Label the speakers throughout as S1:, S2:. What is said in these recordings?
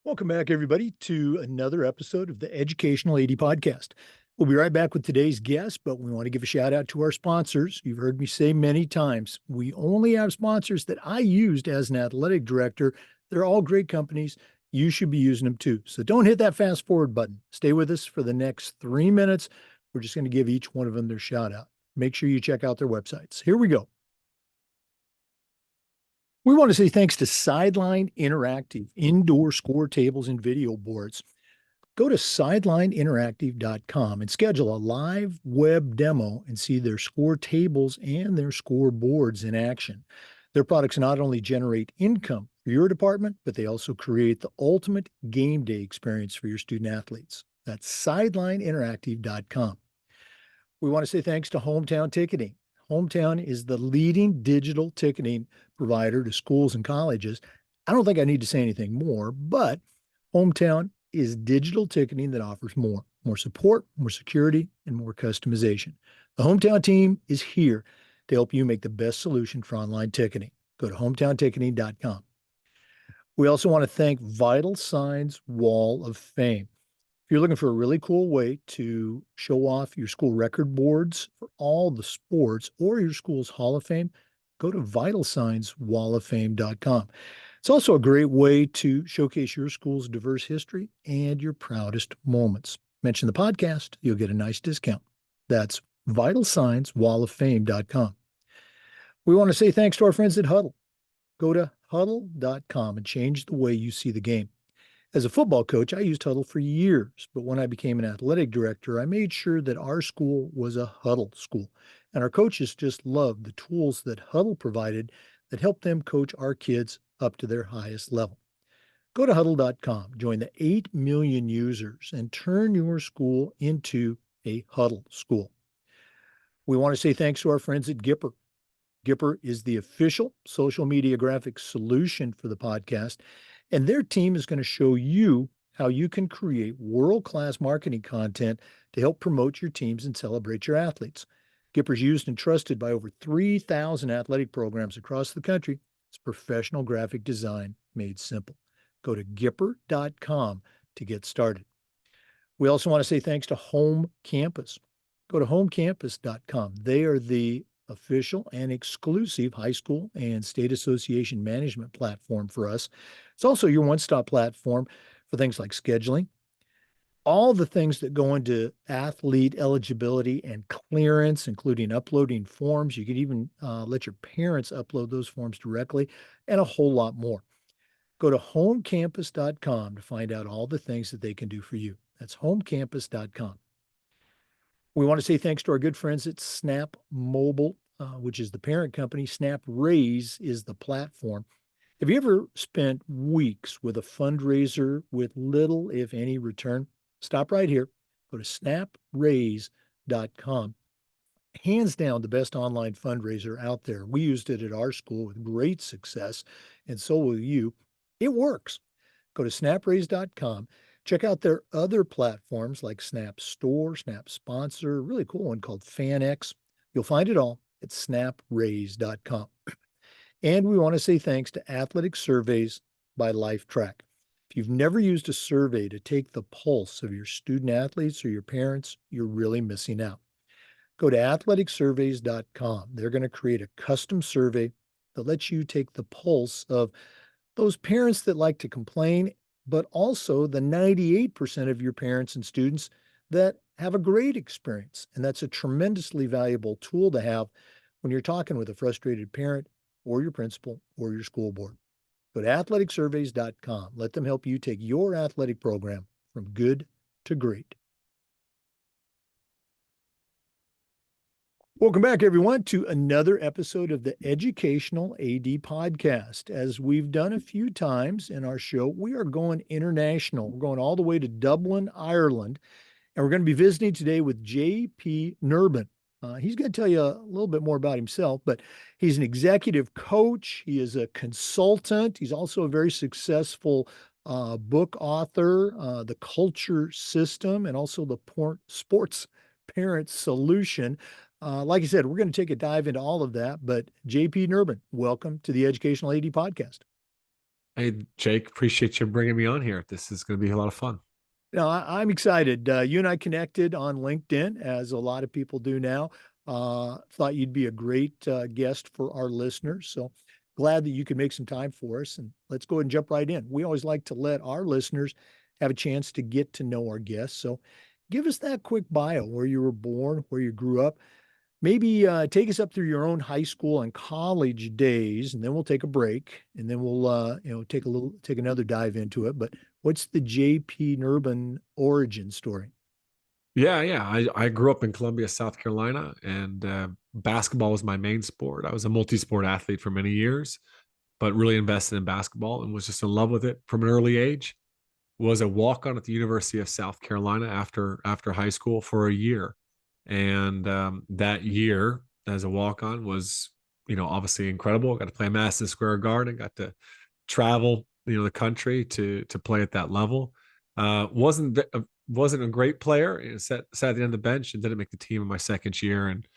S1: Welcome back, everybody, to another episode of the Educational AD Podcast. We'll be right back with today's guest, but we want to give a shout out to our sponsors. You've heard me say many times, we only have sponsors that I used as an athletic director. They're all great companies. You should be using them too. So don't hit that fast forward button. Stay with us for the next 3 minutes. We're just going to give each one of them their shout out. Make sure you check out their websites. Here we go. We want to say thanks to Sideline Interactive indoor score tables and video boards. Go to sidelineinteractive.com and schedule a live web demo and see their score tables and their score boards in action. Their products not only generate income for your department, but they also create the ultimate game day experience for your student athletes. That's sidelineinteractive.com. We want to say thanks to Hometown Ticketing. Hometown is the leading digital ticketing provider to schools and colleges. I don't think I need to say anything more, but Hometown is digital ticketing that offers more support, more security, and more customization. The Hometown team is here to help you make the best solution for online ticketing. Go to hometownticketing.com. We also want to thank Vital Signs Wall of Fame. If you're looking for a really cool way to show off your school record boards for all the sports or your school's Hall of Fame, go to vitalsignswalloffame.com. It's also a great way to showcase your school's diverse history and your proudest moments. Mention the podcast, you'll get a nice discount. That's vitalsignswalloffame.com. We want to say thanks to our friends at Huddle. Go to huddle.com and change the way you see the game. As a football coach, I used Huddle for years, but when I became an athletic director, I made sure that our school was a Huddle school. And our coaches just loved the tools that Huddle provided that helped them coach our kids up to their highest level. Go to huddle.com, join the 8 million users, and turn your school into a Huddle school. We want to say thanks to our friends at Gipper. Gipper is the official social media graphics solution for the podcast, and their team is going to show you how you can create world-class marketing content to help promote your teams and celebrate your athletes. Gipper's used and trusted by over 3,000 athletic programs across the country. It's professional graphic design made simple. Go to Gipper.com to get started. We also want to say thanks to Home Campus. Go to homecampus.com. They are the official and exclusive high school and state association management platform for us. It's also your one-stop platform for things like scheduling, all the things that go into athlete eligibility and clearance, including uploading forms. You can even let your parents upload those forms directly, and a whole lot more. Go to homecampus.com to find out all the things that they can do for you. That's homecampus.com. We want to say thanks to our good friends at Snap Mobile, which is the parent company. Snap Raise is the platform. Have you ever spent weeks with a fundraiser with little, if any, return? Stop right here. Go to snapraise.com. Hands down, the best online fundraiser out there. We used it at our school with great success, and so will you. It works. Go to snapraise.com. Check out their other platforms like Snap Store, Snap Sponsor, a really cool one called FanX. You'll find it all at snapraise.com. And we want to say thanks to Athletic Surveys by LifeTrack. If you've never used a survey to take the pulse of your student athletes or your parents, you're really missing out. Go to athleticsurveys.com. They're going to create a custom survey that lets you take the pulse of those parents that like to complain, but also the 98% of your parents and students that have a great experience. And that's a tremendously valuable tool to have when you're talking with a frustrated parent or your principal or your school board. Go to athleticsurveys.com. Let them help you take your athletic program from good to great. Welcome back, everyone, to another episode of the Educational AD Podcast. As we've done a few times in our show, we are going international. We're going all the way to Dublin, Ireland, and we're going to be visiting today with J.P. Nerbun. He's going to tell you a little bit more about himself, but he's an executive coach. He is a consultant. He's also a very successful book author, The Culture System, and also the Sports Parent Solution. Like I said, we're going to take a dive into all of that, but J.P. Nerbun, welcome to the Educational AD Podcast.
S2: Hey, Jake, appreciate you bringing me on here. This is going to be a lot of fun.
S1: No, I'm excited. You and I connected on LinkedIn, as a lot of people do now. Thought you'd be a great guest for our listeners. So glad that you could make some time for us. And let's go ahead and jump right in. We always like to let our listeners have a chance to get to know our guests. So give us that quick bio, where you were born, where you grew up. Maybe take us up through your own high school and college days, and then we'll take a break, and then we'll take another dive into it. But what's the J.P. Nerbun origin story?
S2: Yeah. I grew up in Columbia, South Carolina, and basketball was my main sport. I was a multi-sport athlete for many years, but really invested in basketball and was just in love with it from an early age. Was a walk-on at the University of South Carolina after high school for a year, and that year as a walk-on was, obviously incredible. Got to play Madison Square Garden, got to travel, the country to play at that level. Wasn't a great player. Sat at the end of the bench and didn't make the team in my second year, and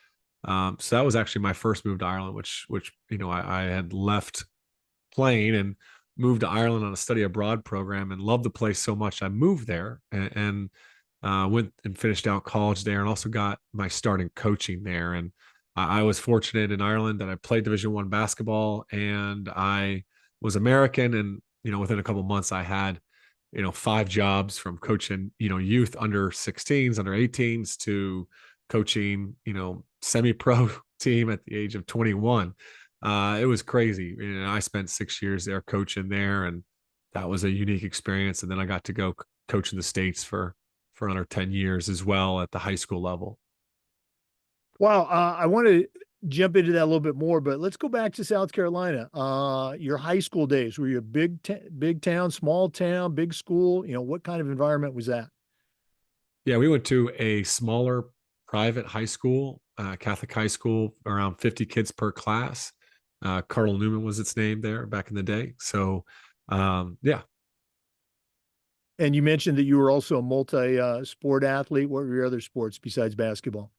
S2: so that was actually my first move to Ireland, which I had left playing and moved to Ireland on a study abroad program and loved the place so much I moved there and went and finished out college there and also got my start in coaching there. And I was fortunate in Ireland that I played Division I basketball and I was American. And, within a couple of months, I had, 5 jobs from coaching, youth under 16s, under 18s to coaching, semi-pro team at the age of 21. It was crazy. I spent 6 years there coaching there, and that was a unique experience. And then I got to go coach in the States for another 10 years as well at the high school level.
S1: Wow, I want to jump into that a little bit more, but let's go back to South Carolina. Your high school days, were you a big town, small town, big school? What kind of environment was that?
S2: Yeah, we went to a smaller private high school, Catholic high school, around 50 kids per class. Cardinal Newman was its name there back in the day. So, yeah.
S1: And you mentioned that you were also a multi sport athlete. What were your other sports besides basketball?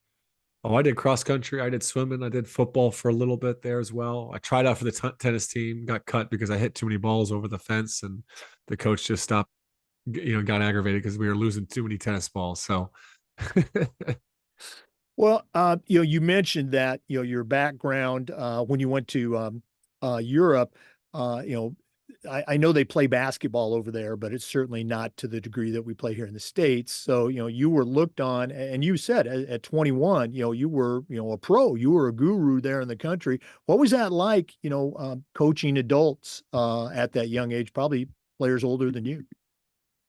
S2: Oh, I did cross country. I did swimming. I did football for a little bit there as well. I tried out for the tennis team, got cut because I hit too many balls over the fence, and the coach just stopped. Got aggravated because we were losing too many tennis balls. So,
S1: Well, you mentioned that, your background when you went to Europe, I know they play basketball over there, but it's certainly not to the degree that we play here in the States. So, you were looked on, and you said at 21, you were, a pro, you were a guru there in the country. What was that like, coaching adults at that young age, probably players older than you?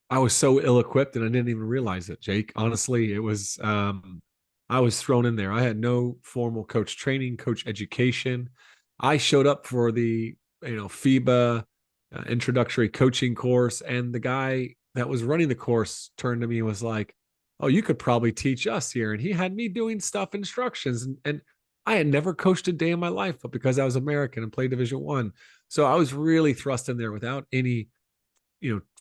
S2: I was so ill-equipped and I didn't even realize it, Jake. Honestly, it was I was thrown in there. I had no formal coach training, coach education. I showed up for the, FIBA introductory coaching course, and the guy that was running the course turned to me and was like, "Oh, you could probably teach us here." And he had me doing stuff instructions, and I had never coached a day in my life, but because I was American and played Division I, so I was really thrust in there without any,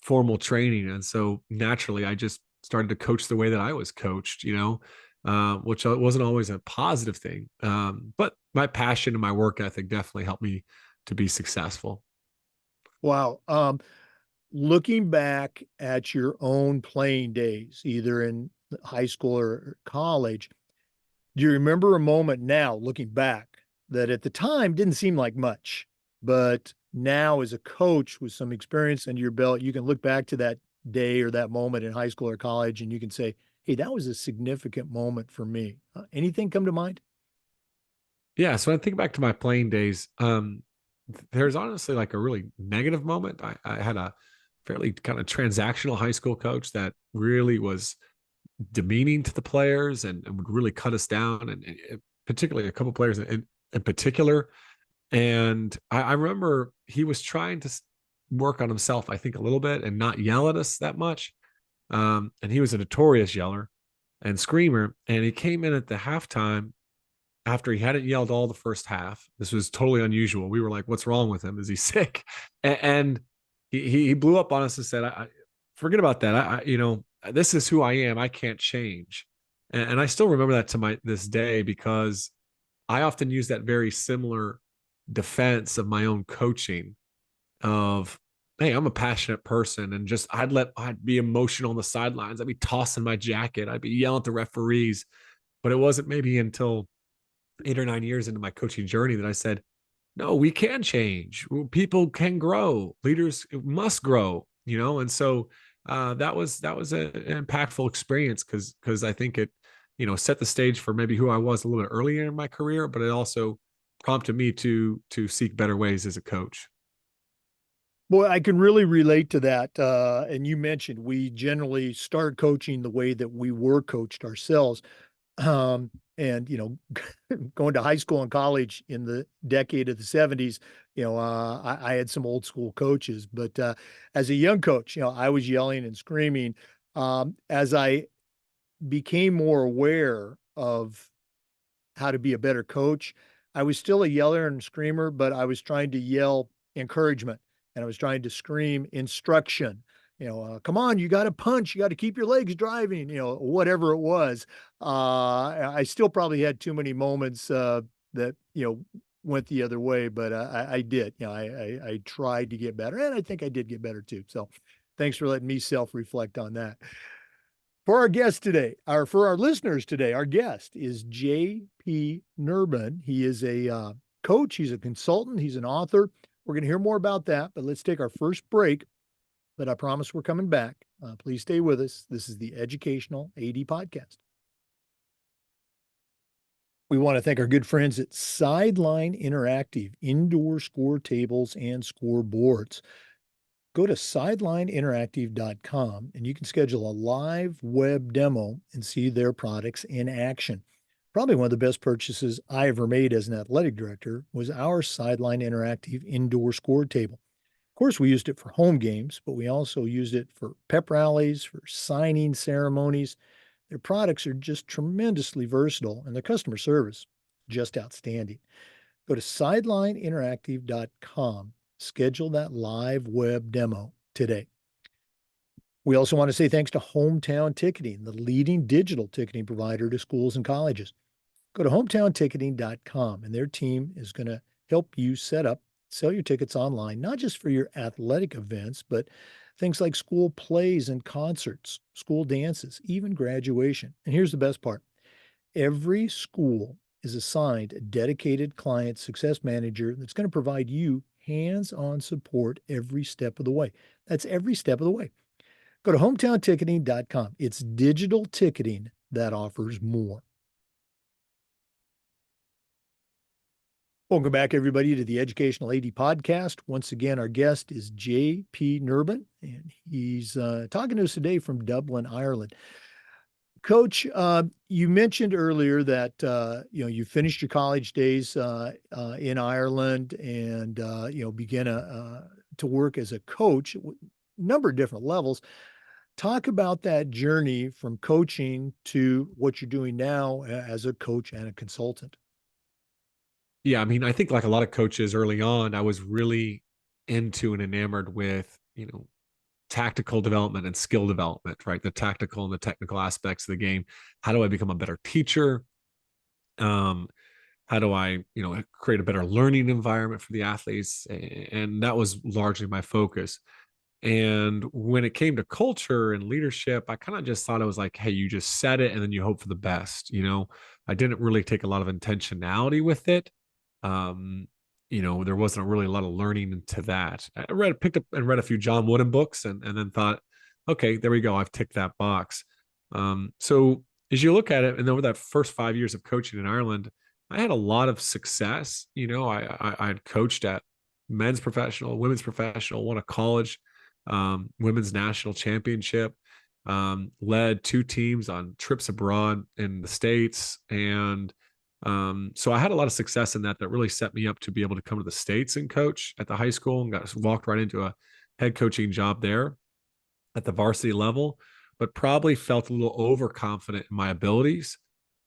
S2: formal training. And so naturally I just started to coach the way that I was coached, which wasn't always a positive thing. But my passion and my work ethic definitely helped me to be successful.
S1: Wow. Looking back at your own playing days, either in high school or college, do you remember a moment now, looking back, that at the time didn't seem like much, but now as a coach with some experience under your belt, you can look back to that day or that moment in high school or college and you can say, hey, that was a significant moment for me. Anything come to mind?
S2: Yeah. So when I think back to my playing days, there's honestly like a really negative moment. I had a fairly kind of transactional high school coach that really was demeaning to the players and would really cut us down, and particularly a couple players in particular. And I remember he was trying to work on himself, I think, a little bit and not yell at us that much. And he was a notorious yeller and screamer. And he came in at the halftime after he hadn't yelled all the first half. This was totally unusual. We were like, "What's wrong with him? Is he sick?" And he blew up on us and said, "Forget about that. This is who I am. I can't change." And I still remember that to this day because I often use that very similar defense of my own coaching of hey, I'm a passionate person, and just I'd be emotional on the sidelines. I'd be tossing my jacket. I'd be yelling at the referees. But it wasn't maybe until 8 or 9 years into my coaching journey that I said, no, we can change. People can grow. Leaders must grow, And so that was an impactful experience because I think it, set the stage for maybe who I was a little bit earlier in my career, but it also prompted me to seek better ways as a coach.
S1: Boy, I can really relate to that. And you mentioned we generally start coaching the way that we were coached ourselves. And going to high school and college in the decade of the 70s, I had some old school coaches, but as a young coach, I was yelling and screaming. As I became more aware of how to be a better coach. I was still a yeller and screamer, but I was trying to yell encouragement and I was trying to scream instruction. Come on, you got to punch, you got to keep your legs driving, whatever it was. I still probably had too many moments that, went the other way, but I did. I tried to get better and I think I did get better too. So thanks for letting me self reflect on that. For our guest today, or for our listeners today, our guest is J.P. Nerbun. He is a coach, he's a consultant, he's an author. We're going to hear more about that, but let's take our first break. But I promise we're coming back. Please stay with us. This is the Educational AD Podcast. We want to thank our good friends at Sideline Interactive, indoor score tables and scoreboards. Go to sidelineinteractive.com and you can schedule a live web demo and see their products in action. Probably one of the best purchases I ever made as an athletic director was our Sideline Interactive indoor score table. Of course, we used it for home games, but we also used it for pep rallies, for signing ceremonies. Their products are just tremendously versatile and their customer service just outstanding. Go to sidelineinteractive.com. Schedule that live web demo today. We also want to say thanks to Hometown Ticketing, the leading digital ticketing provider to schools and colleges. Go to hometownticketing.com and their team is going to help you set up, sell your tickets online, not just for your athletic events, but things like school plays and concerts, school dances, even graduation. And here's the best part. Every school is assigned a dedicated client success manager that's going to provide you hands-on support every step of the way. That's every step of the way. Go to hometownticketing.com. It's digital ticketing that offers more. Welcome back, everybody, to the Educational AD Podcast. Once again, our guest is J.P. Nerbun, and he's talking to us today from Dublin, Ireland. Coach, you mentioned earlier that you finished your college days in Ireland and began to work as a coach, a number of different levels. Talk about that journey from coaching to what you're doing now as a coach and a consultant.
S2: Yeah, I mean, I think like a lot of coaches early on, I was really into and enamored with, tactical development and skill development, right? The tactical and the technical aspects of the game. How do I become a better teacher? Um, how do I, create a better learning environment for the athletes? And that was largely my focus. And when it came to culture and leadership, I kind of just thought it was like, hey, you just set it and then you hope for the best. I didn't really take a lot of intentionality with it. Um, there wasn't really a lot of learning into that. Picked up and read a few John Wooden books and then thought, okay, there we go. I've ticked that box. So as you look at it, and over that first 5 years of coaching in Ireland, I had a lot of success. I had coached at men's professional, women's professional, won a college women's national championship, led two teams on trips abroad in the States. And so I had a lot of success in that really set me up to be able to come to the States and coach at the high school and walked right into a head coaching job there at the varsity level, but probably felt a little overconfident in my abilities.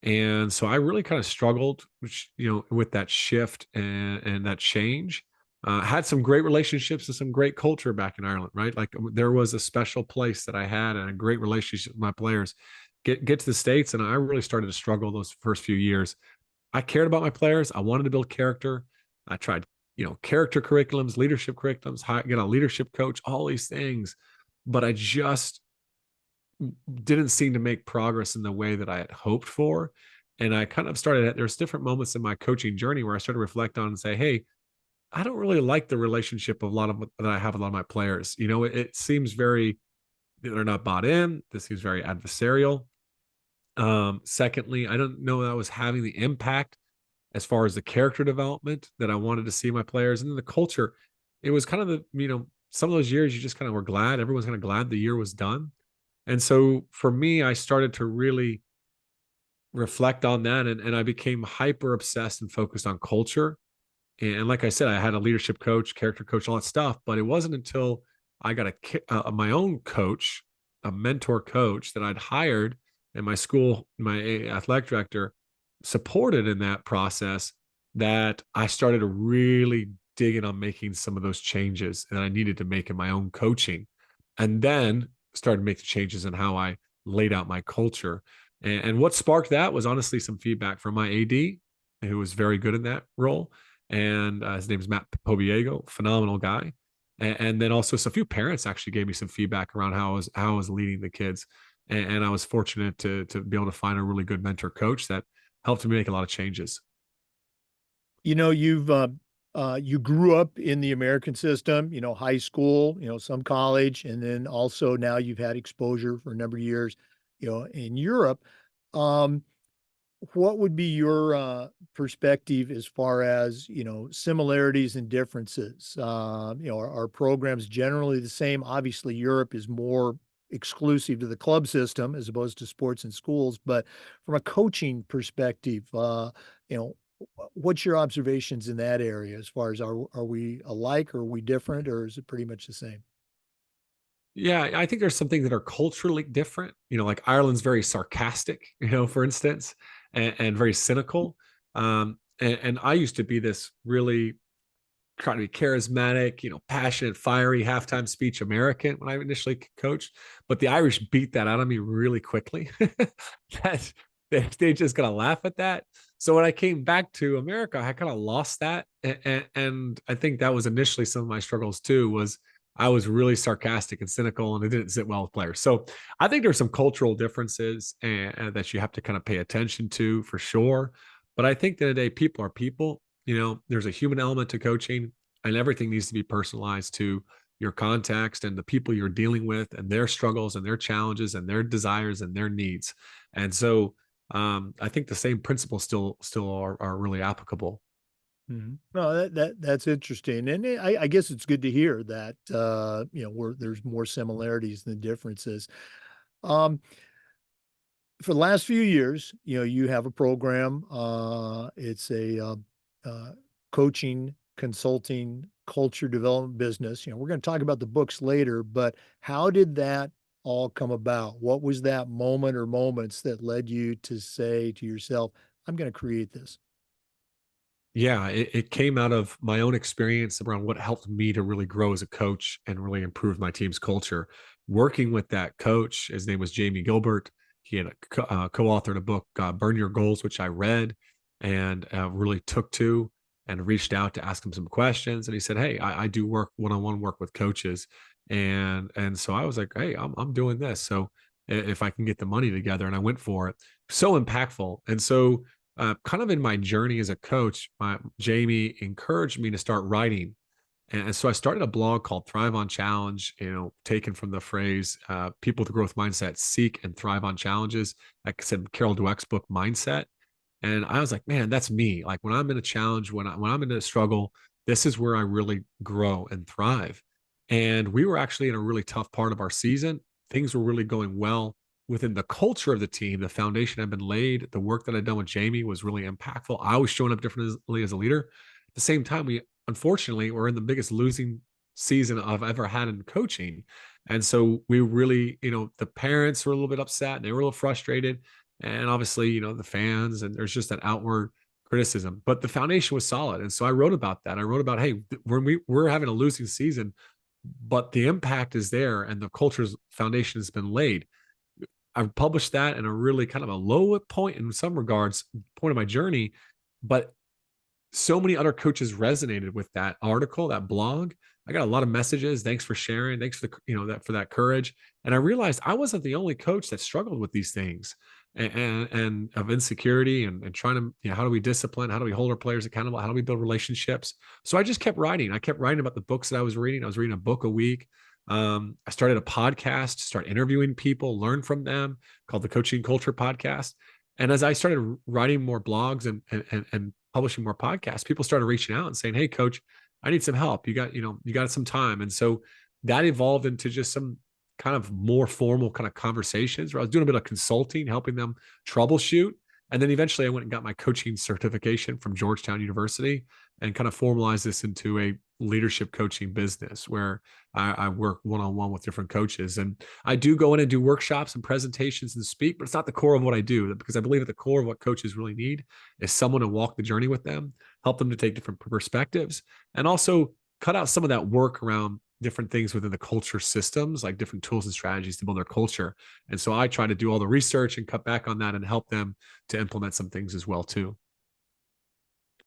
S2: And so I really kind of struggled, with that shift and that change. Had some great relationships and some great culture back in Ireland, right? Like there was a special place that I had and a great relationship with my players. Get to the States, and I really started to struggle those first few years. I cared about my players. I wanted to build character. I tried character curriculums, leadership curriculums, get a leadership coach, all these things. But I just didn't seem to make progress in the way that I had hoped for. And I kind of started, there's different moments in my coaching journey where I started to reflect on and say, hey, I don't really like the relationship of a lot of that I have with a lot of my players. It seems very, they're not bought in. This seems very adversarial. Secondly, I don't know that I was having the impact as far as the character development that I wanted to see my players. And then the culture, it was kind of some of those years you just kind of were glad, everyone's kind of glad the year was done. And so for me, I started to really reflect on that, and I became hyper obsessed and focused on culture. And like I said, I had a leadership coach, character coach, all that stuff. But it wasn't until I got my own coach, a mentor coach that I'd hired, and my school, my athletic director supported in that process, that I started to really dig in on making some of those changes that I needed to make in my own coaching. And then started making changes in how I laid out my culture. And what sparked that was honestly some feedback from my AD, who was very good in that role. And his name is Matt Pobiego, phenomenal guy. And then also, so a few parents actually gave me some feedback around how I was leading the kids. And I was fortunate to be able to find a really good mentor coach that helped me make a lot of changes.
S1: You grew up in the American system, high school, some college, and then also now you've had exposure for a number of years, in Europe. Um, what would be your perspective as far as, similarities and differences? Are programs generally the same? Obviously, Europe is more exclusive to the club system as opposed to sports and schools, but from a coaching perspective, you know, what's your observations in that area as far as are we alike, or are we different, or is it pretty much the same?
S2: Yeah, I think there's some things that are culturally different. Like Ireland's very sarcastic, for instance, and very cynical. And I used to be this really trying to be charismatic, passionate, fiery halftime speech American when I initially coached. But the Irish beat that out of me really quickly. that they just gonna laugh at that. So when I came back to America, I kind of lost that, and I think that was initially some of my struggles too. Was I was really sarcastic and cynical, and it didn't sit well with players. So I think there's some cultural differences and that you have to kind of pay attention to for sure. But I think that today people are people. There's a human element to coaching, and everything needs to be personalized to your context and the people you're dealing with and their struggles and their challenges and their desires and their needs. And so I think the same principles still are really applicable.
S1: Mhm. No, that's interesting, and I guess it's good to hear that there's more similarities than differences. Um, for the last few years, you have a program. It's a uh, coaching, consulting, culture development business. We're going to talk about the books later, but how did that all come about? What was that moment or moments that led you to say to yourself, "I'm going to create this"?
S2: Yeah, it came out of my own experience around what helped me to really grow as a coach and really improve my team's culture. Working with that coach, his name was Jamie Gilbert. He had co-authored a book, "Burn Your Goals," which I read and really took to and reached out to ask him some questions. And he said, "Hey, I do work one-on-one work with coaches," and so I was like, "Hey, I'm doing this. So if I can get the money together," and I went for it. So impactful, and so kind of in my journey as a coach, Jamie encouraged me to start writing. And so I started a blog called Thrive on Challenge, taken from the phrase, people with a growth mindset seek and thrive on challenges. Like I said, Carol Dweck's book, Mindset. And I was like, man, that's me. Like when I'm in a challenge, when I'm in a struggle, this is where I really grow and thrive. And we were actually in a really tough part of our season. Things were really going well within the culture of the team. The foundation had been laid. The work that I'd done with Jamie was really impactful. I was showing up differently as a leader. At the same time, we unfortunately were in the biggest losing season I've ever had in coaching. And so we really, the parents were a little bit upset. They were a little frustrated, and obviously, the fans, and there's just that outward criticism, but the foundation was solid. And so I wrote about that. I wrote about, hey, when we're having a losing season, but the impact is there and the culture's foundation has been laid. I published that in a really kind of a low point in some regards, point of my journey, but so many other coaches resonated with that article, that blog. I got a lot of messages. Thanks for sharing. Thanks for for that courage. And I realized I wasn't the only coach that struggled with these things and of insecurity and trying to, how do we discipline? How do we hold our players accountable? How do we build relationships? So I just kept writing. I kept writing about the books that I was reading. I was reading a book a week. I started a podcast, start interviewing people, learn from them, called the Coaching Culture Podcast. And as I started writing more blogs and publishing more podcasts, people started reaching out and saying, "Hey, coach, I need some help. You got some time." And so that evolved into just some kind of more formal kind of conversations where I was doing a bit of consulting, helping them troubleshoot. And then eventually I went and got my coaching certification from Georgetown University and kind of formalized this into a leadership coaching business where I work one-on-one with different coaches. And I do go in and do workshops and presentations and speak, but it's not the core of what I do, because I believe at the core of what coaches really need is someone to walk the journey with them, help them to take different perspectives, and also cut out some of that work around different things within the culture systems, like different tools and strategies to build their culture. And so I try to do all the research and cut back on that and help them to implement some things as well too.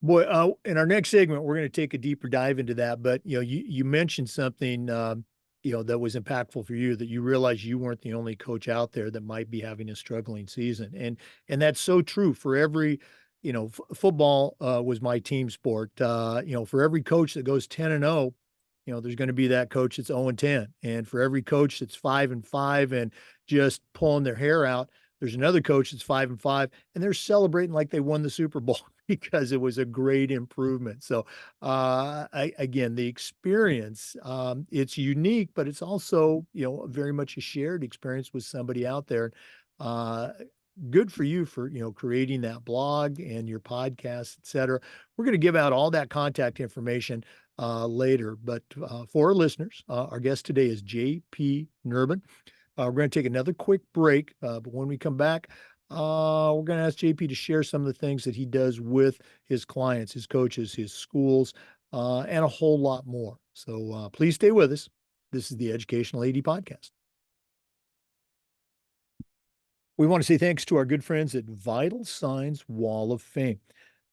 S1: Boy, in our next segment, we're going to take a deeper dive into that. But you mentioned something that was impactful for you, that you realized you weren't the only coach out there that might be having a struggling season, and that's so true for every. Football was my team sport. For every coach that goes 10-0, there's going to be that coach that's 0-10, and for every coach that's 5-5 and just pulling their hair out, there's another coach that's 5-5 and they're celebrating like they won the Super Bowl because it was a great improvement. So, again, the experience, it's unique, but it's also, very much a shared experience with somebody out there. Uh, Good for you for, creating that blog and your podcast, et cetera. We're going to give out all that contact information later. But for our listeners, our guest today is J.P. Nerbun. We're going to take another quick break, but when we come back, we're going to ask JP to share some of the things that he does with his clients, his coaches, his schools, and a whole lot more. So please stay with us. This is the Educational AD Podcast. We want to say thanks to our good friends at Vital Signs Wall of Fame.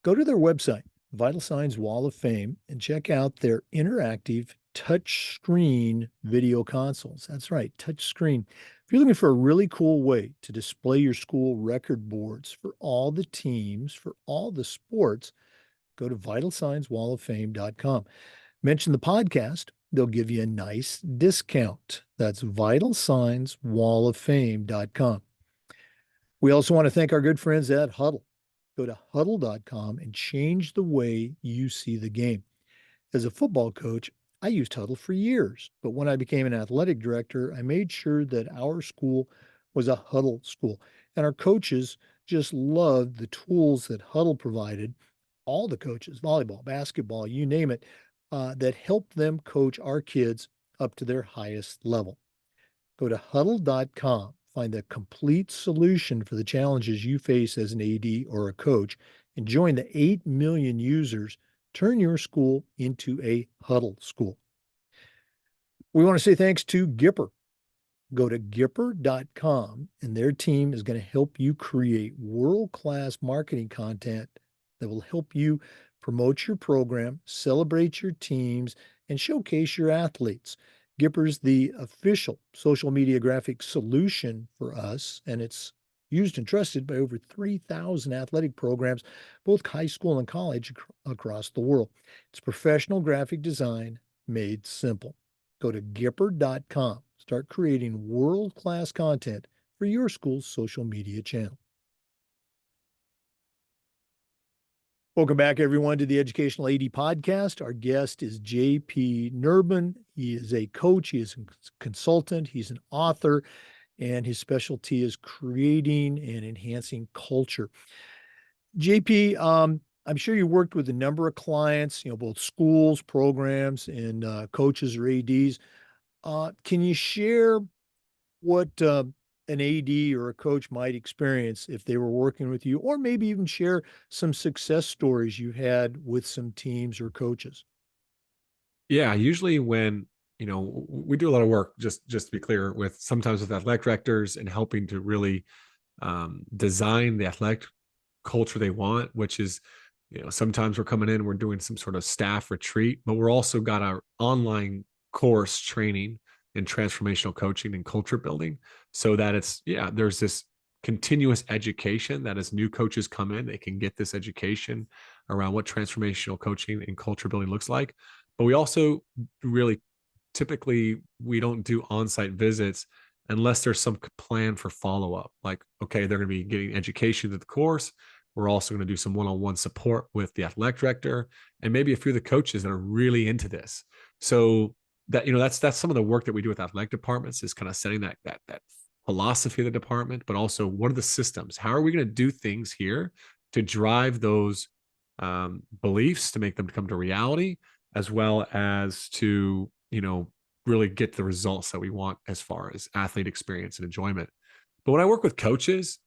S1: Go to their website, Vital Signs Wall of Fame, and check out their interactive touch screen video consoles. That's right, touch screen. If you're looking for a really cool way to display your school record boards for all the teams, for all the sports, go to vitalsignswalloffame.com. Mention the podcast, they'll give you a nice discount. That's vitalsignswalloffame.com. We also want to thank our good friends at Huddle. Go to huddle.com and change the way you see the game. As a football coach, I used Huddle for years, but when I became an athletic director, I made sure that our school was a Huddle school. And our coaches just loved the tools that Huddle provided, all the coaches, volleyball, basketball, you name it, that helped them coach our kids up to their highest level. Go to huddle.com, find the complete solution for the challenges you face as an AD or a coach, and join the 8 million users. Turn your school into a Huddle school. We want to say thanks to Gipper. Go to Gipper.com, and their team is going to help you create world-class marketing content that will help you promote your program, celebrate your teams, and showcase your athletes. Gipper's the official social media graphic solution for us, and it's used and trusted by over 3,000 athletic programs, both high school and college across the world. It's professional graphic design made simple. Go to Gipper.com. Start creating world-class content for your school's social media channel. Welcome back, everyone, to the Educational AD Podcast. Our guest is J.P. Nerbun. He is a coach, he is a consultant, he's an author, and his specialty is creating and enhancing culture. JP, I'm sure you worked with a number of clients, both schools, programs, and coaches or ADs. Can you share what an AD or a coach might experience if they were working with you, or maybe even share some success stories you had with some teams or coaches?
S2: Yeah, usually when we do a lot of work, just to be clear, with sometimes with athletic directors and helping to really design the athletic culture they want, which is Sometimes we're coming in, we're doing some sort of staff retreat, but we're also got our online course training in transformational coaching and culture building, so that there's this continuous education that as new coaches come in, they can get this education around what transformational coaching and culture building looks like. But we also really typically we don't do on-site visits unless there's some plan for follow-up. Like, okay, they're going to be getting education to the course. We're also going to do some one-on-one support with the athletic director and maybe a few of the coaches that are really into this. So that's some of the work that we do with athletic departments, is kind of setting that philosophy of the department, but also what are the systems? How are we going to do things here to drive those beliefs, to make them come to reality, as well as to really get the results that we want as far as athlete experience and enjoyment. But when I work with coaches,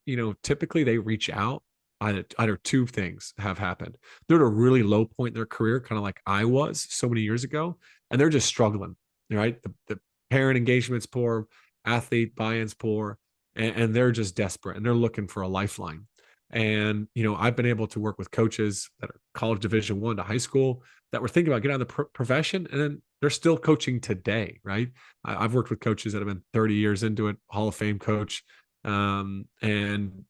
S2: typically they reach out. Either two things have happened. They're at a really low point in their career, kind of like I was so many years ago, and they're just struggling, right? The parent engagement's poor, athlete buy-in's poor, and they're just desperate and they're looking for a lifeline. And I've been able to work with coaches that are college division 1 to high school that were thinking about getting out of the profession, and then they're still coaching today, right? I've worked with coaches that have been 30 years into it, Hall of Fame coach, and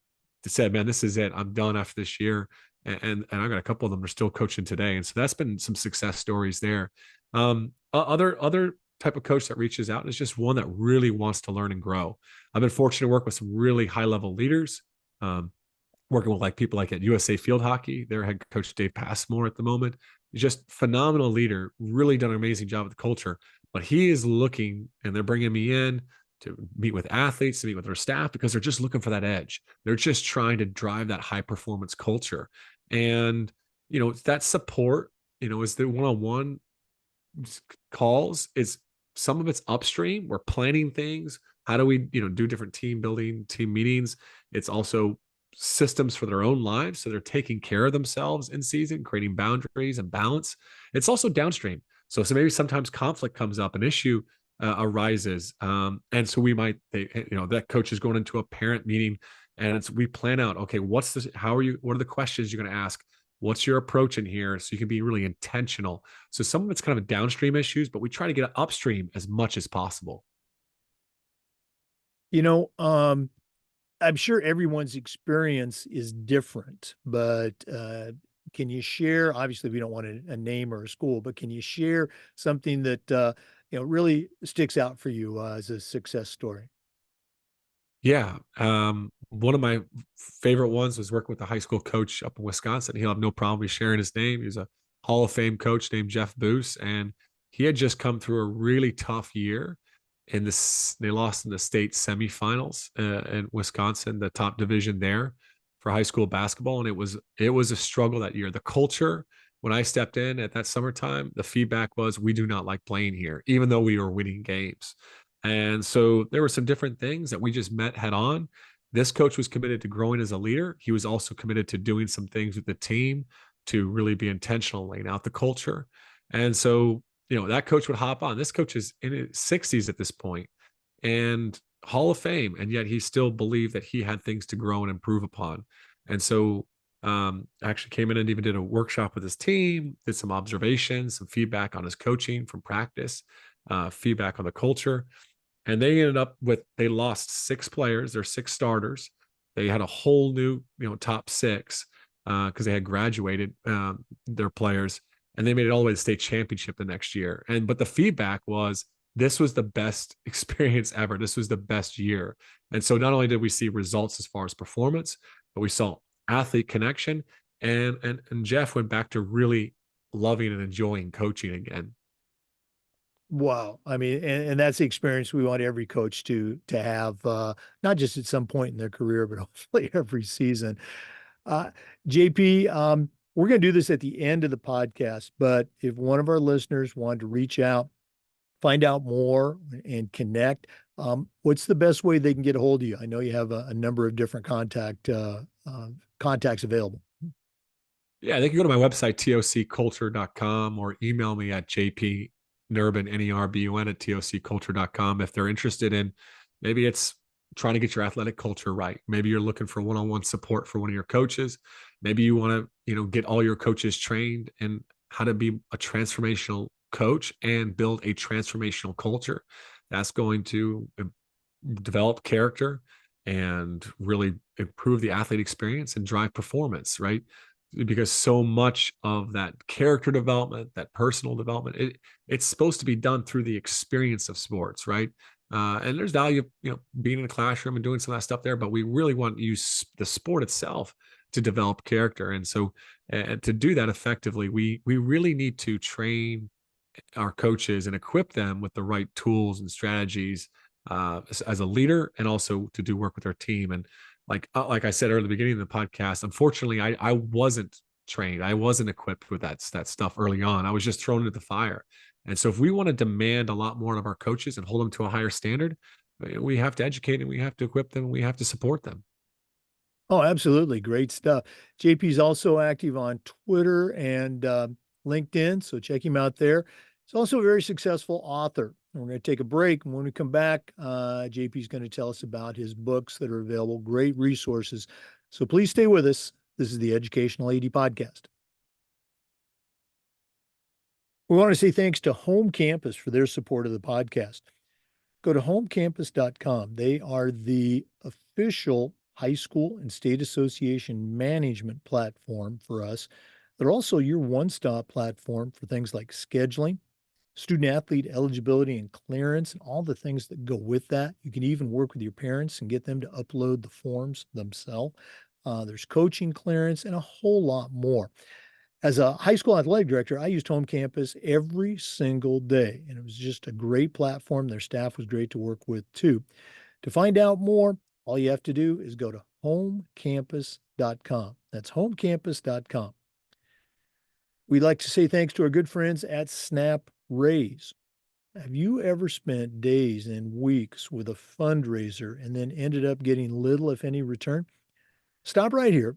S2: said, "Man, this is it. I'm done after this year." And I got a couple of them that are still coaching today, and so that's been some success stories there. Other type of coach that reaches out is just one that really wants to learn and grow. I've been fortunate to work with some really high level leaders. Um, Working with people like at USA Field Hockey, their head coach Dave Passmore at the moment. He's just phenomenal leader, really done an amazing job with the culture. But he is looking, and they're bringing me in to meet with athletes, to meet with their staff, because they're just looking for that edge. They're just trying to drive that high performance culture. And, that support, is the one-on-one calls. Is some of it's upstream. We're planning things. How do we, do different team building, team meetings? It's also systems for their own lives. So they're taking care of themselves in season, creating boundaries and balance. It's also downstream. So maybe sometimes conflict comes up, an issue arises. And so that coach is going into a parent meeting, and we plan out, okay, what are the questions you're going to ask? What's your approach in here? So you can be really intentional. So some of it's kind of downstream issues, but we try to get upstream as much as possible.
S1: You know, I'm sure everyone's experience is different, but can you share? Obviously, we don't want a name or a school, but can you share something that really sticks out for you as a success story?
S2: Yeah. One of my favorite ones was working with a high school coach up in Wisconsin. He'll have no problem with sharing his name. He was a Hall of Fame coach named Jeff Boos, and he had just come through a really tough year. They lost in the state semifinals in Wisconsin, the top division there for high school basketball, and it was a struggle that year. The culture, when I stepped in at that summertime, the feedback was, we do not like playing here, even though we were winning games. And so there were some different things that we just met head on. This coach was committed to growing as a leader. He was also committed to doing some things with the team to really be intentional, laying out the culture. And so, that coach would hop on. This coach is in his 60s at this point and Hall of Fame. And yet he still believed that he had things to grow and improve upon. And so, actually came in and even did a workshop with his team, did some observations, some feedback on his coaching from practice, feedback on the culture. And they ended up they lost 6 players, their 6 starters. They had a whole new, top 6 because they had graduated their players, and they made it all the way to the state championship the next year. But the feedback was, this was the best experience ever. This was the best year. And so not only did we see results as far as performance, but we saw athlete connection. And Jeff went back to really loving and enjoying coaching again.
S1: Wow. I mean, and that's the experience we want every coach to have, not just at some point in their career, but hopefully every season. Uh, JP, we're going to do this at the end of the podcast, but if one of our listeners wanted to reach out, find out more and connect, what's the best way they can get a hold of you? I know you have a number of different contacts available.
S2: Yeah, they can go to my website, tocculture.com, or email me at jp Nerbun, Nerbun at tocculture.com. If they're interested in, maybe it's trying to get your athletic culture right. Maybe you're looking for one-on-one support for one of your coaches. Maybe you want to, get all your coaches trained in how to be a transformational coach and build a transformational culture that's going to develop character and really improve the athlete experience and drive performance, right? Because so much of that character development, that personal development, it's supposed to be done through the experience of sports, right? And there's value, being in a classroom and doing some of that stuff there, but we really want to use the sport itself to develop character. And so, to do that effectively, we really need to train our coaches and equip them with the right tools and strategies, as a leader, and also to do work with our team. And like I said earlier at the beginning of the podcast, unfortunately, I wasn't trained. I wasn't equipped with that stuff early on. I was just thrown into the fire. And so if we want to demand a lot more of our coaches and hold them to a higher standard, we have to educate and we have to equip them and we have to support them.
S1: Oh, absolutely. Great stuff. JP's also active on Twitter and LinkedIn, so check him out there. He's also a very successful author. And we're going to take a break. And when we come back, JP's going to tell us about his books that are available, great resources. So please stay with us. This is the Educational AD Podcast. We want to say thanks to Home Campus for their support of the podcast. Go to homecampus.com. They are the official high school and state association management platform for us. They're also your one-stop platform for things like scheduling, student athlete eligibility and clearance, and all the things that go with that. You can even work with your parents and get them to upload the forms themselves. There's coaching clearance and a whole lot more. As a high school athletic director, I used Home Campus every single day, and it was just a great platform. Their staff was great to work with too. To find out more, all you have to do is go to homecampus.com. That's homecampus.com. We'd like to say thanks to our good friends at Snap Raise. Have you ever spent days and weeks with a fundraiser and then ended up getting little, if any, return? Stop right here.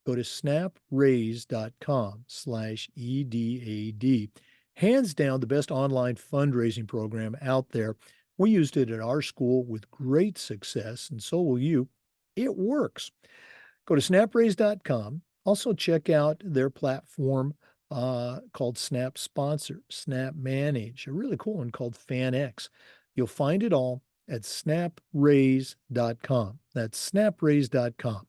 S1: Go to snapraise.com/EDAD. Hands down, the best online fundraising program out there. We used it at our school with great success, and so will you. It works. Go to snapraise.com. Also, check out their platform called Snap Sponsor, Snap Manage, a really cool one called FanX. You'll find it all at snapraise.com. That's snapraise.com.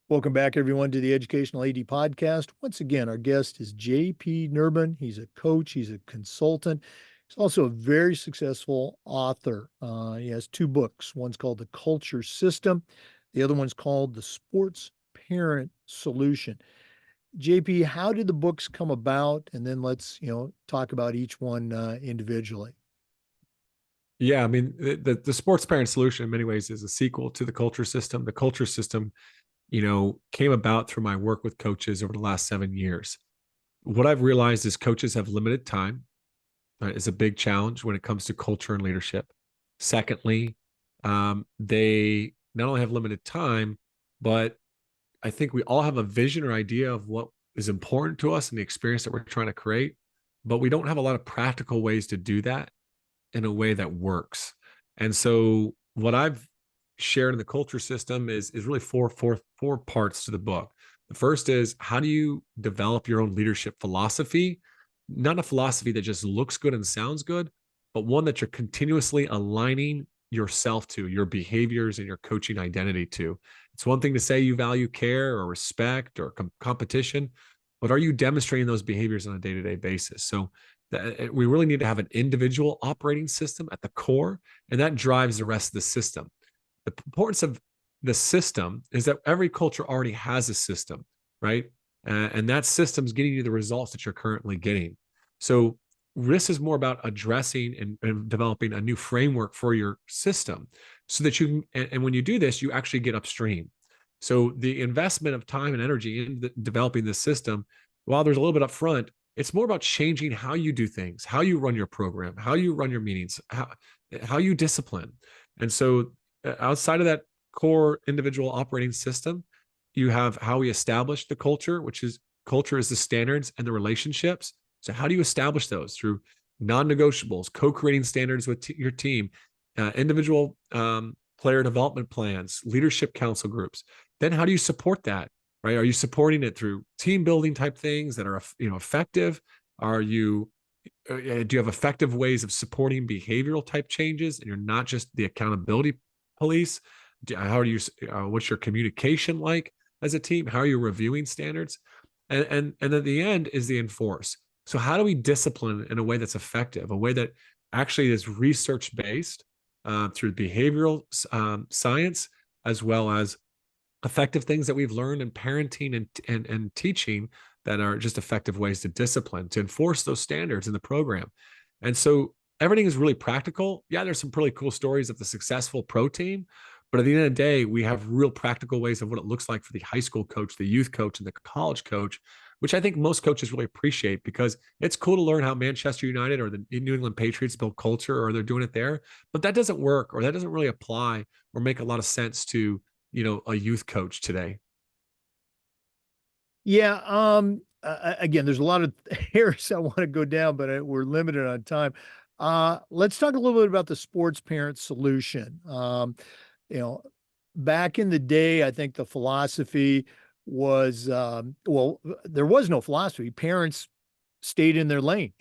S1: Welcome back, everyone, to the Educational AD Podcast. Once again, our guest is J.P. Nerbun. He's a coach, he's a consultant. He's also a very successful author. He has two books. One's called The Culture System. The other one's called The Sports Parent Solution. JP, how did the books come about? And then let's, talk about each one individually.
S2: Yeah, I mean, the sports parent solution in many ways is a sequel to the culture system. The culture system, came about through my work with coaches over the last 7 years. What I've realized is coaches have limited time. Right, is a big challenge when it comes to culture and leadership. Secondly, they not only have limited time, but I think we all have a vision or idea of what is important to us and the experience that we're trying to create, but we don't have a lot of practical ways to do that in a way that works. And so what I've shared in the culture system is really four parts to the book. The first is, how do you develop your own leadership philosophy? Not a philosophy that just looks good and sounds good, but one that you're continuously aligning yourself to, your behaviors and your coaching identity to. It's one thing to say you value care or respect or competition, but are you demonstrating those behaviors on a day-to-day basis? So we really need to have an individual operating system at the core, and that drives the rest of the system. The importance of the system is that every culture already has a system, right? And that system's getting you the results that you're currently getting. So this is more about addressing and developing a new framework for your system so that and when you do this, you actually get upstream. So the investment of time and energy in developing this system, while there's a little bit upfront, it's more about changing how you do things, how you run your program, how you run your meetings, how you discipline. And so outside of that core individual operating system, you have how we establish the culture, which is culture is the standards and the relationships. So how do you establish those? Through non-negotiables, co-creating standards with your team, individual player development plans, leadership council groups. Then how do you support that? Right? Are you supporting it through team building type things that are effective? Are you do you have effective ways of supporting behavioral type changes, and you're not just the accountability police? How are you? What's your communication like as a team? How are you reviewing standards? And at the end is the enforce. So how do we discipline in a way that's effective, a way that actually is research based through behavioral science, as well as effective things that we've learned in parenting and teaching that are just effective ways to discipline, to enforce those standards in the program. And so everything is really practical. Yeah, there's some really cool stories of the successful pro team, but at the end of the day, we have real practical ways of what it looks like for the high school coach, the youth coach, and the college coach, which I think most coaches really appreciate, because it's cool to learn how Manchester United or the New England Patriots build culture, or they're doing it there, but that doesn't work, or that doesn't really apply or make a lot of sense to a youth coach today.
S1: Yeah. Again, there's a lot of areas I want to go down, but we're limited on time. Let's talk a little bit about the sports parent solution. You know, back in the day, I think the philosophy was, well, there was no philosophy. Parents stayed in their lane.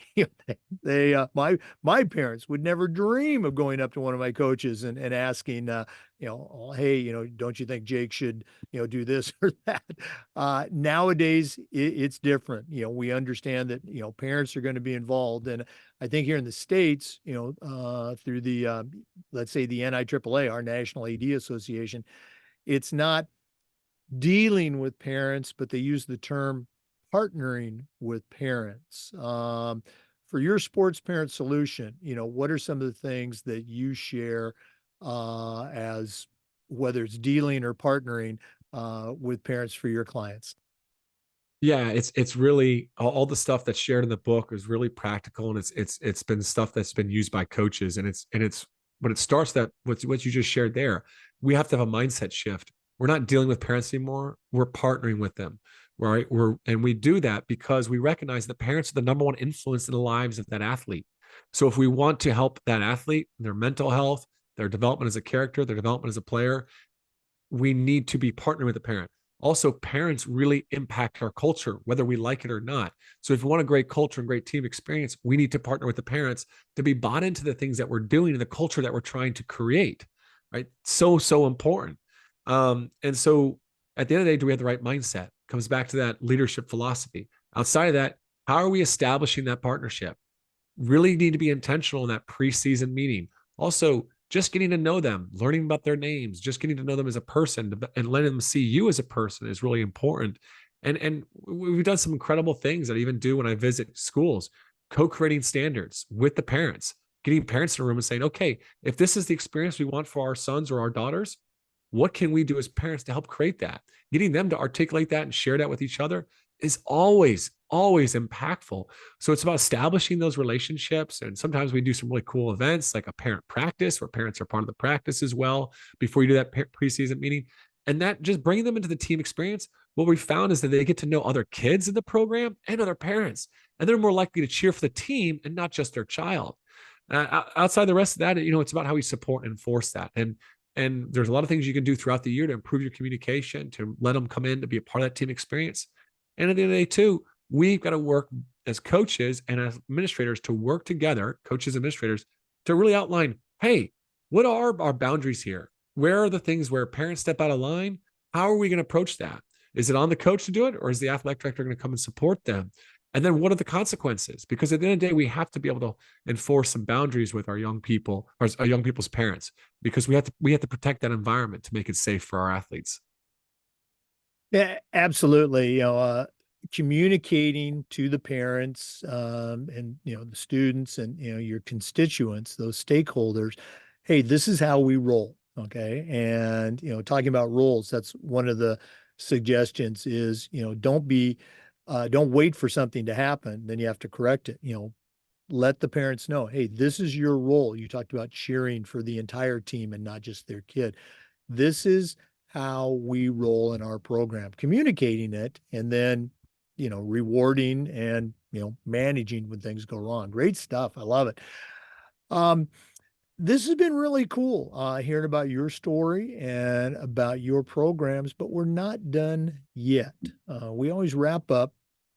S1: My parents would never dream of going up to one of my coaches and asking, "Oh, hey, don't you think Jake should, do this or that?" Nowadays, it's different. We understand that parents are going to be involved, and I think here in the states, through the let's say the NIAAA, our National AD Association, it's not dealing with parents, but they use the term partnering with parents. For your sports parent solution, what are some of the things that you share as whether it's dealing or partnering with parents for your clients?
S2: Yeah, it's really all the stuff that's shared in the book is really practical, and it's been stuff that's been used by coaches, and it's but it starts that what you just shared there. We have to have a mindset shift. We're not dealing with parents anymore. We're partnering with them, right? And we do that because we recognize that parents are the number one influence in the lives of that athlete. So if we want to help that athlete, their mental health, their development as a character, their development as a player, we need to be partnering with the parent. Also, parents really impact our culture, whether we like it or not. So, if we want a great culture and great team experience, we need to partner with the parents to be bought into the things that we're doing and the culture that we're trying to create. Right? So important. And so, at the end of the day, do we have the right mindset? Comes back to that leadership philosophy. Outside of that, how are we establishing that partnership? Really need to be intentional in that preseason meeting. Also, just getting to know them, learning about their names, just getting to know them as a person, and letting them see you as a person is really important. And we've done some incredible things that I even do when I visit schools, co-creating standards with the parents, getting parents in a room and saying, okay, if this is the experience we want for our sons or our daughters, what can we do as parents to help create that? Getting them to articulate that and share that with each other is always impactful. So it's about establishing those relationships. And sometimes we do some really cool events like a parent practice where parents are part of the practice as well before you do that preseason meeting. And that just bringing them into the team experience. What we found is that they get to know other kids in the program and other parents, and they're more likely to cheer for the team and not just their child. Outside the rest of that, it's about how we support and enforce that. And there's a lot of things you can do throughout the year to improve your communication, to let them come in to be a part of that team experience. And at the end of the day, too, we've got to work as coaches and as administrators to work together, coaches, administrators, to really outline, hey, what are our boundaries here? Where are the things where parents step out of line? How are we going to approach that? Is it on the coach to do it, or is the athletic director going to come and support them? And then what are the consequences? Because at the end of the day, we have to be able to enforce some boundaries with our young people, or our young people's parents, because we have to protect that environment to make it safe for our athletes.
S1: Yeah, absolutely. Communicating to the parents and the students and your constituents, those stakeholders. Hey, this is how we roll. Okay, and talking about roles, that's one of the suggestions. Is don't wait for something to happen, then you have to correct it. Let the parents know, hey, this is your role. You talked about cheering for the entire team and not just their kid. This is how we roll in our program, communicating it, and then, rewarding and, managing when things go wrong. Great stuff. I love it. Um, This has been really cool, hearing about your story and about your programs, but we're not done yet. We always wrap up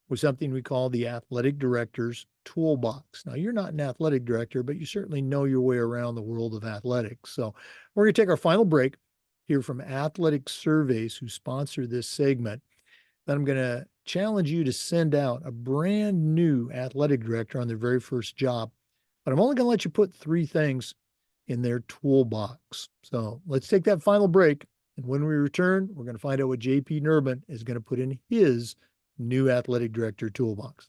S1: with something we call the athletic director's toolbox. Now, you're not an athletic director, but you certainly know your way around the world of athletics. So, we're going to take our final break, hear from Athletic Surveys, who sponsor this segment. Then I'm going to challenge you to send out a brand new athletic director on their very first job. But I'm only going to let you put three things in their toolbox. So let's take that final break. And when we return, we're going to find out what J.P. Nerbun is going to put in his new athletic director toolbox.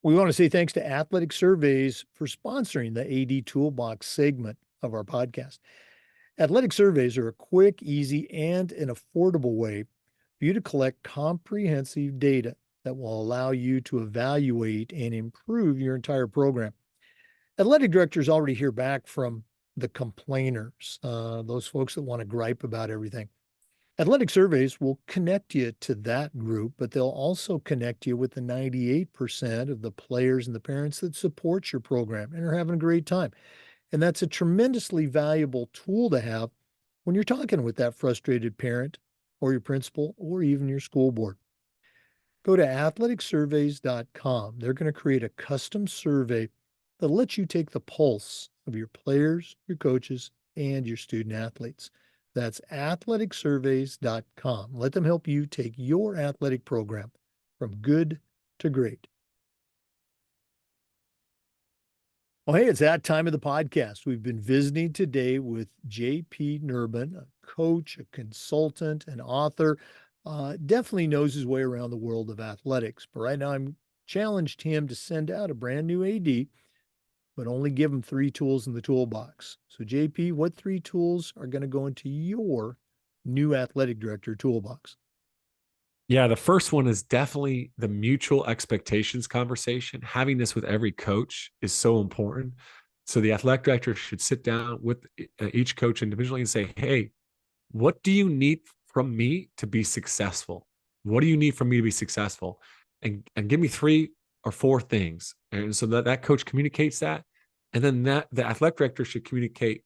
S1: We want to say thanks to Athletic Surveys for sponsoring the AD Toolbox segment of our podcast. Athletic surveys are a quick, easy, and an affordable way for you to collect comprehensive data that will allow you to evaluate and improve your entire program. Athletic directors already hear back from the complainers, those folks that want to gripe about everything. Athletic surveys will connect you to that group, but they'll also connect you with the 98% of the players and the parents that support your program and are having a great time. And that's a tremendously valuable tool to have when you're talking with that frustrated parent or your principal or even your school board. Go to athleticsurveys.com. They're going to create a custom survey that lets you take the pulse of your players, your coaches, and your student athletes. That's athleticsurveys.com. Let them help you take your athletic program from good to great. Well, hey, it's that time of the podcast. We've been visiting today with J.P. Nerbun, a coach, a consultant, an author. Definitely knows his way around the world of athletics. But right now, I'm challenged him to send out a brand new AD, but only give him three tools in the toolbox. So, JP, what three tools are going to go into your new athletic director toolbox?
S2: Yeah, the first one is definitely the mutual expectations conversation. Having this with every coach is so important. So the athletic director should sit down with each coach individually and say, hey, what do you need from me to be successful? What do you need from me to be successful? And give me three or four things. And so that coach communicates that. And then that the athletic director should communicate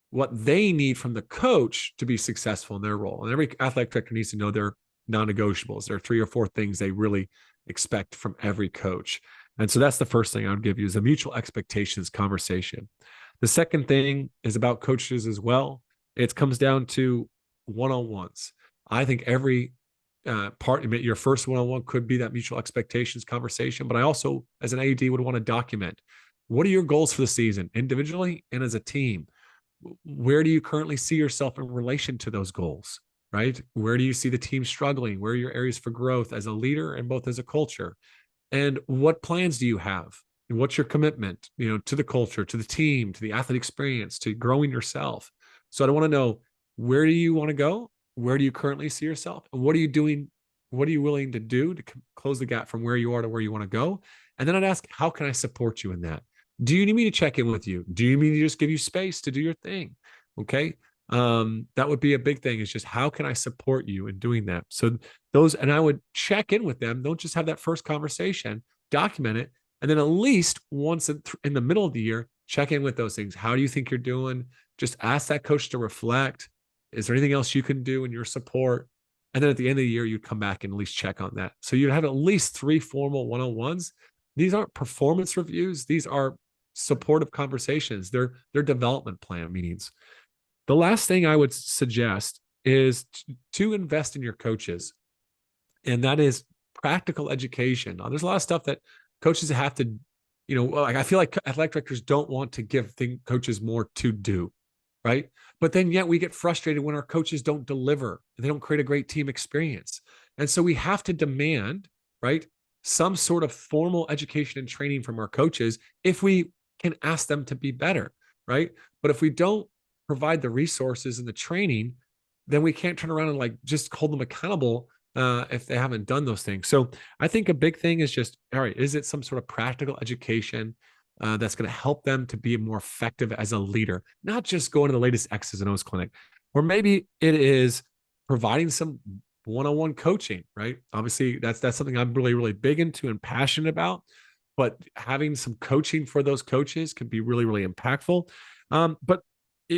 S2: what they need from the coach to be successful in their role. And every athletic director needs to know their non-negotiables. There are three or four things they really expect from every coach. And so that's the first thing I would give you is a mutual expectations conversation. The second thing is about coaches as well. It comes down to one-on-ones. I think every your first one-on-one could be that mutual expectations conversation. But I also, as an AD, would want to document what are your goals for the season individually and as a team. Where do you currently see yourself in relation to those goals? Right? Where do you see the team struggling? Where are your areas for growth as a leader and both as a culture? And what plans do you have? And what's your commitment, to the culture, to the team, to the athlete experience, to growing yourself? So I want to know, where do you want to go? Where do you currently see yourself? And what are you doing? What are you willing to do to close the gap from where you are to where you want to go? And then I'd ask, how can I support you in that? Do you need me to check in with you? Do you need me to just give you space to do your thing? Okay. That would be a big thing, is just how can I support you in doing that? So and I would check in with them. Don't just have that first conversation, document it. And then at least once in the middle of the year, check in with those things. How do you think you're doing? Just ask that coach to reflect. Is there anything else you can do in your support? And then at the end of the year, you'd come back and at least check on that. So you'd have at least three formal one-on-ones. These aren't performance reviews. These are supportive conversations. They're development plan meetings. The last thing I would suggest is to invest in your coaches, and that is practical education. Now, there's a lot of stuff that coaches have to, like I feel like athletic directors don't want to give coaches more to do, right? But then yet we get frustrated when our coaches don't deliver. They don't create a great team experience. And so we have to demand, right, some sort of formal education and training from our coaches if we can ask them to be better, right? But if we don't provide the resources and the training, then we can't turn around and like just hold them accountable if they haven't done those things. So I think a big thing is just, all right, is it some sort of practical education that's going to help them to be more effective as a leader, not just going to the latest X's and O's clinic, or maybe it is providing some one-on-one coaching, right? Obviously, that's something I'm really, really big into and passionate about. but having some coaching for those coaches can be really, really impactful. But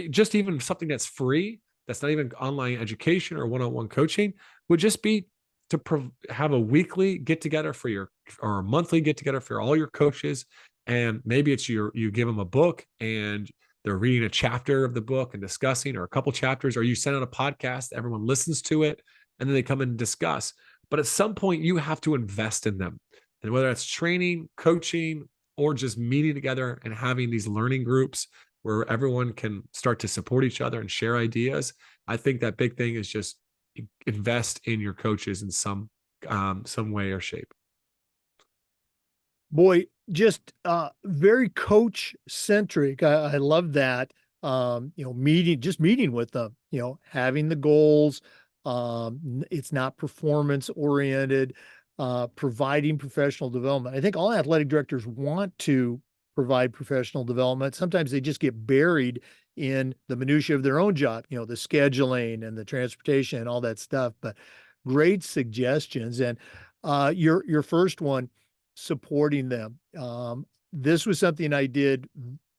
S2: just even something that's free, that's not even online education or one-on-one coaching, would just be to have a weekly get together for your, or a monthly get together for all your coaches. And maybe it's you give them a book and they're reading a chapter of the book and discussing, or a couple chapters, or you send out a podcast, everyone listens to it, and then they come and discuss. But at some point, you have to invest in them. And whether that's training, coaching, or just meeting together and having these learning groups where everyone can start to support each other and share ideas, I think that big thing is just invest in your coaches in some way or shape.
S1: Boy, just very coach centric. I love that. Meeting with them, having the goals. It's not performance oriented, providing professional development. I think all athletic directors want to provide professional development. Sometimes they just get buried in the minutia of their own job, the scheduling and the transportation and all that stuff. But great suggestions. And your first one, supporting them. This was something I did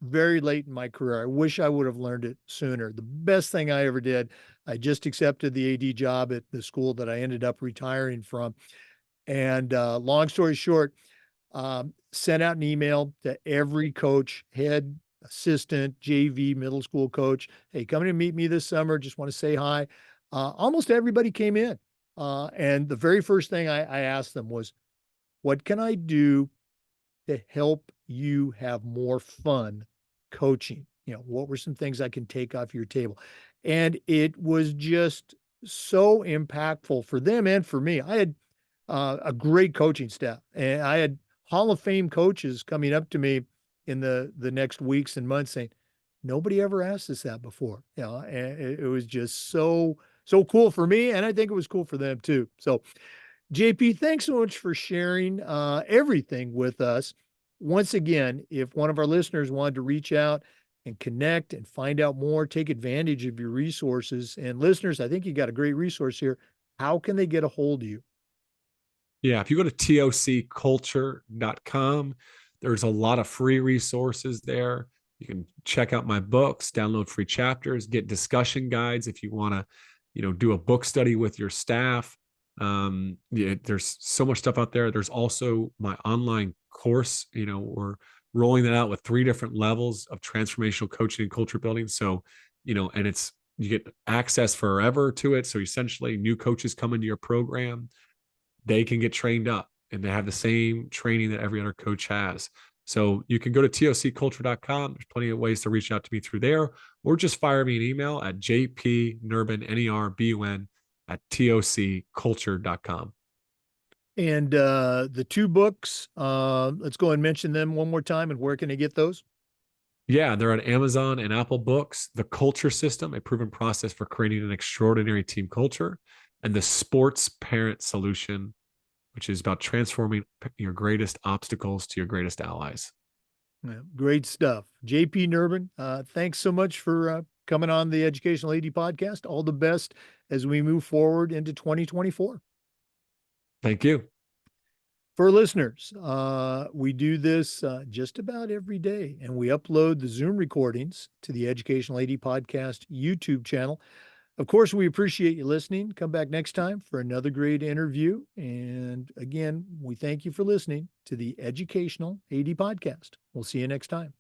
S1: very late in my career. I wish I would have learned it sooner. The best thing I ever did, I just accepted the AD job at the school that I ended up retiring from. And long story short, sent out an email to every coach, head, assistant, JV, middle school coach. Hey, come in and meet me this summer. Just want to say hi. Almost everybody came in. And the very first thing I asked them was, what can I do to help you have more fun coaching? What were some things I can take off your table? And it was just so impactful for them and for me. I had a great coaching staff, and I had Hall of Fame coaches coming up to me in the next weeks and months saying, nobody ever asked us that before. And it was just so cool for me, and I think it was cool for them too. So JP, thanks so much for sharing everything with us. Once again, if one of our listeners wanted to reach out and connect and find out more, take advantage of your resources. And listeners, I think you got a great resource here. How can they get a hold of you?
S2: Yeah, if you go to tocculture.com, there's a lot of free resources there. You can check out my books, download free chapters, get discussion guides if you want to, do a book study with your staff. Yeah, there's so much stuff out there. There's also my online course. We're rolling that out with 3 different levels of transformational coaching and culture building. So, and you get access forever to it. So essentially, new coaches come into your program, they can get trained up and they have the same training that every other coach has. So you can go to tocculture.com. There's plenty of ways to reach out to me through there, or just fire me an email at jpnerbun, Nerbun, at tocculture.com.
S1: And the 2 books, let's go and mention them one more time. And where can they get those?
S2: Yeah, they're on Amazon and Apple Books. The Culture System, a proven process for creating an extraordinary team culture, and the Sports Parent Solution, which is about transforming your greatest obstacles to your greatest allies.
S1: Yeah, great stuff. JP Nerbun, thanks so much for coming on the Educational AD podcast. All the best as we move forward into 2024.
S2: Thank you.
S1: For listeners, we do this just about every day, and we upload the Zoom recordings to the Educational AD Podcast YouTube channel. Of course, we appreciate you listening. Come back next time for another great interview. And again, we thank you for listening to the Educational AD Podcast. We'll see you next time.